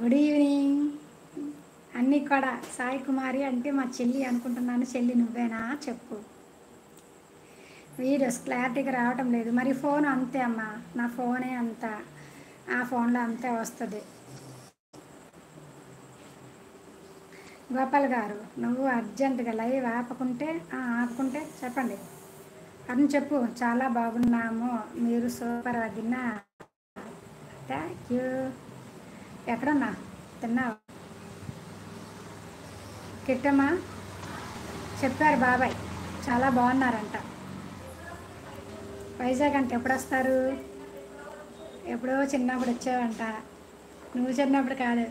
Good evening. అన్నీ కూడా సాయి కుమారి అంటే మా చెల్లి అనుకుంటున్నాను. చెల్లి నువ్వేనా చెప్పు. వీడియోస్ క్లారిటీగా రావటం లేదు. మరి ఫోన్ అంతే అమ్మా, నా ఫోనే అంత, ఆ ఫోన్లో అంతే వస్తుంది. గోపాల్ గారు నువ్వు అర్జెంటుగా లైవ్ ఆపుకుంటే చెప్పండి. అని చెప్పు. చాలా బాగున్నాము, మీరు సూపర్ వదిన. Thank you. ఎక్కడున్నా తిన్నావా? కిట్టమ్మా చెప్పారు బాబాయ్ చాలా బాగున్నారంట. వైజాగ్ అంటే ఎప్పుడు వస్తారు? ఎప్పుడో చిన్నప్పుడు వచ్చావంట. నువ్వు చిన్నప్పుడు కాదు,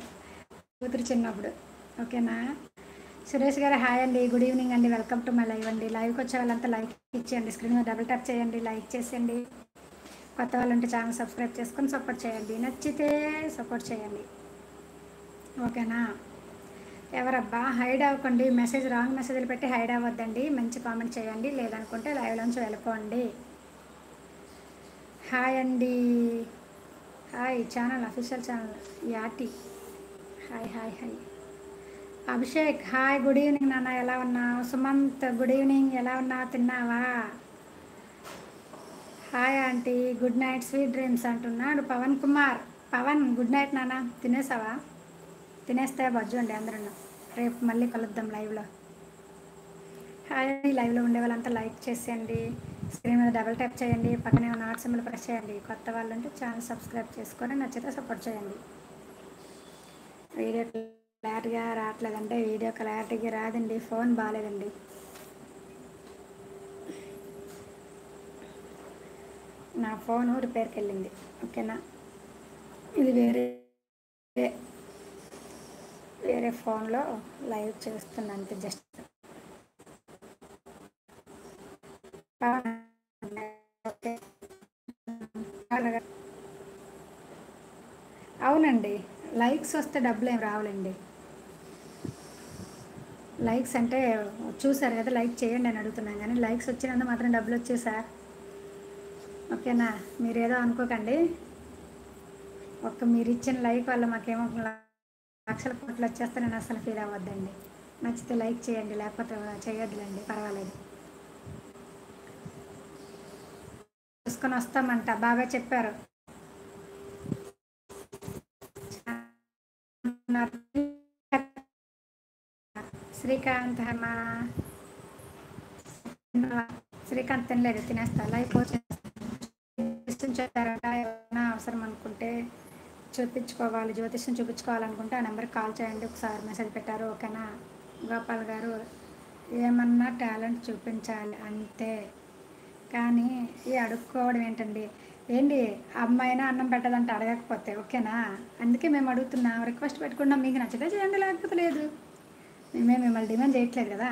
కూతురు చిన్నప్పుడు. ఓకేనా? సురేష్ గారు హాయ్ అండి, గుడ్ ఈవినింగ్ అండి, వెల్కమ్ టు మై లైవ్ అండి. లైవ్కి వచ్చే వాళ్ళంతా లైక్ ఇచ్చేయండి, స్క్రీన్ మీద డబుల్ ట్యాప్ చేయండి, లైక్ చేసేయండి. కొత్త వాళ్ళు ఉంటే ఛానల్ సబ్స్క్రైబ్ చేసుకొని సపోర్ట్ చేయండి, నచ్చితే సపోర్ట్ చేయండి. ఓకేనా? ఎవరబ్బా హైడ్ అవ్వకండి, రాంగ్ మెసేజ్లు పెట్టి హైడ్ అవ్వద్దండి, మంచి కామెంట్ చేయండి, లేదనుకుంటే లైవ్లోంచి వెళ్ళిపోండి. హాయ్ అండి, హాయ్ ఛానల్, అఫీషియల్ ఛానల్ యాటి. Hi hi hi. Abhishek hi, good evening నాన్న, ఎలా ఉన్నావు? సుమంత్ గుడ్ ఈవినింగ్, ఎలా ఉన్నావు, తిన్నావా? Hi aunty, good night, sweet dreams అంటున్నాడు పవన్ కుమార్. పవన్ గుడ్ నైట్ నాన్న, తినేసావా? తినేస్తే బజ్జుండి అందరూ. రేపు మళ్ళీ కలుద్దాం లైవ్లో. హాయ్, లైవ్లో ఉండే వాళ్ళంతా లైక్ చేసేయండి, స్క్రీన్ మీద డబుల్ ట్యాప్ చేయండి, పక్కనే ఉన్న ఆర్ట్ సింబల్ ప్రెస్ చేయండి. కొత్త వాళ్ళు ఉంటే ఛానల్ సబ్స్క్రైబ్ చేసుకొని నచ్చితే సపోర్ట్ చేయండి. వీడియో క్లారిటీగా రావట్లేదంటే వీడియో క్లారిటీగా రాదండి, ఫోన్ బాగాలేదండి. నా ఫోను రిపేర్కి వెళ్ళింది. ఓకేనా? ఇది వేరే ఫోన్లో లైవ్ చేస్తున్నాను అంతే, జస్ట్. అవునండి, లైక్స్ వస్తే డబ్బులు ఏం రావాలండి. లైక్స్ అంటే చూసారు కదా, లైక్ చేయండి అని అడుగుతున్నాను, కానీ లైక్స్ వచ్చినందుకు మాత్రం డబ్బులు వచ్చేసారు. ఓకేనా? మీరేదో అనుకోకండి. మీరు ఇచ్చిన లైక్ వల్ల మాకేమో లక్షల కోట్లు వచ్చేస్తే నేను అసలు ఫీల్ అవ్వద్దండి. నచ్చితే లైక్ చేయండి, లేకపోతే చేయొద్దులేండి, పర్వాలేదు. చూసుకొని వస్తామంట, బాగా చెప్పారు. శ్రీకాంత్ హమా, శ్రీకాంత్ తినలేదు, తినేస్తా. లైక్ జ్యోతిష్యం చెప్పారంట, ఏమైనా అవసరం అనుకుంటే చూపించుకోవాలి, జ్యోతిష్యం చూపించుకోవాలనుకుంటే ఆ నెంబర్కి కాల్ చేయండి, ఒకసారి మెసేజ్ పెట్టారు. ఓకేనా? గోపాల్ గారు ఏమన్నా టాలెంట్ చూపించాలి అంతే, కానీ ఈ అడుక్కోవడం ఏంటండి? ఏంటి అమ్మాయినా అన్నం పెట్టదంటే అడగకపోతే? ఓకేనా? అందుకే మేము అడుగుతున్నాం, రిక్వెస్ట్ పెట్టుకున్నాం. మీకు నచ్చితే చేయండి, లేకపోతే లేదు. మేము మిమ్మల్ని డిమాండ్ చేయట్లేదు కదా,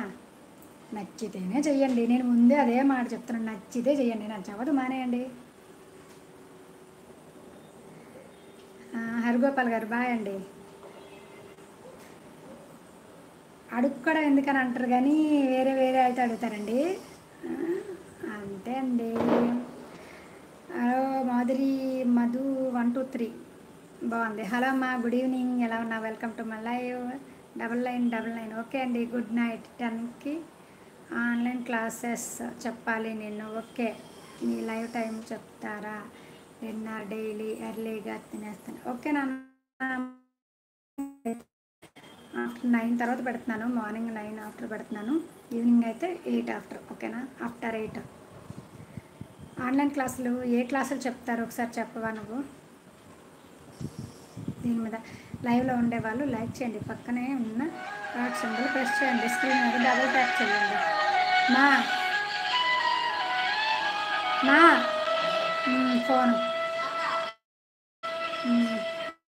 నచ్చితేనే చెయ్యండి. నేను ముందే అదే మాట చెప్తున్నాను, నచ్చితే చెయ్యండి, నచ్చవద్దు మానేయండి. హరిగోపాల్ గారు బాయ్ అండి. అడుక్కోవడం ఎందుకని అంటారు, కానీ వేరే వేరే అయితే అడుగుతారండి. అంతే అండి. హలో మాధురి, మధు 1 2 3 బాగుంది. హలో అమ్మా, గుడ్ ఈవినింగ్, ఎలా ఉన్నా? Welcome to my live. 9999 okay అండి. Good night. 10కి ఆన్లైన్ క్లాసెస్ చెప్పాలి నేను. ఓకే, మీ లైవ్ టైం చెప్తారా? డిన్నర్ డైలీ ఎర్లీగా తినేస్తాను. ఓకే నాన్న, ఆఫ్టర్ 9 తర్వాత పెడుతున్నాను. మార్నింగ్ 9 ఆఫ్టర్ పెడుతున్నాను, ఈవినింగ్ అయితే 8 ఆఫ్టర్. ఓకేనా? ఆఫ్టర్ 8 ఆన్లైన్ క్లాసులు. ఏ క్లాసులు చెప్తారు ఒకసారి చెప్పవా నువ్వు? దీని మీద లైవ్లో ఉండేవాళ్ళు లైక్ చేయండి, పక్కనే ఉన్న హార్ట్ సింబల్ ప్రెస్ చేయండి, స్క్రీన్ మీద డబుల్ ట్యాప్ చేయండి. మా మా ఫోన్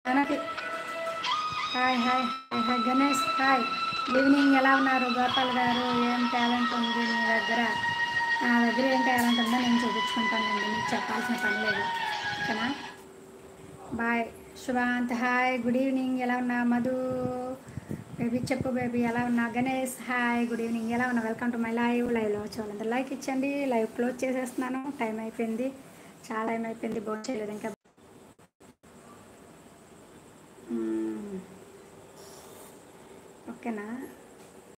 మనకి. Hi hi hi hi Ganesh hi, evening, ఎలా ఉన్నారు? గోపాల్ గారు ఏం టాలెంట్ ఉంది మీ దగ్గర? నా దగ్గర ఏం టాలెంట్ ఉందో నేను చూపించుకుంటానండి, మీకు చెప్పాల్సిన పని లేదు. ఓకేనా? బాయ్. శుభాంత్ హాయ్, గుడ్ ఈవినింగ్, ఎలా ఉన్నా? మధు బేబీ చెప్పు బేబీ, ఎలా ఉన్నా? గణేష్ హాయ్, గుడ్ ఈవినింగ్, ఎలా ఉన్నా? Welcome to my live. లైవ్లో వచ్చేవాళ్ళంతా లైక్ ఇచ్చండి. లైవ్ క్లోజ్ చేసేస్తున్నాను, టైం అయిపోయింది, చాలా టైం అయిపోయింది, భోజనం చేయలేదు ఇంకా. ఓకేనా?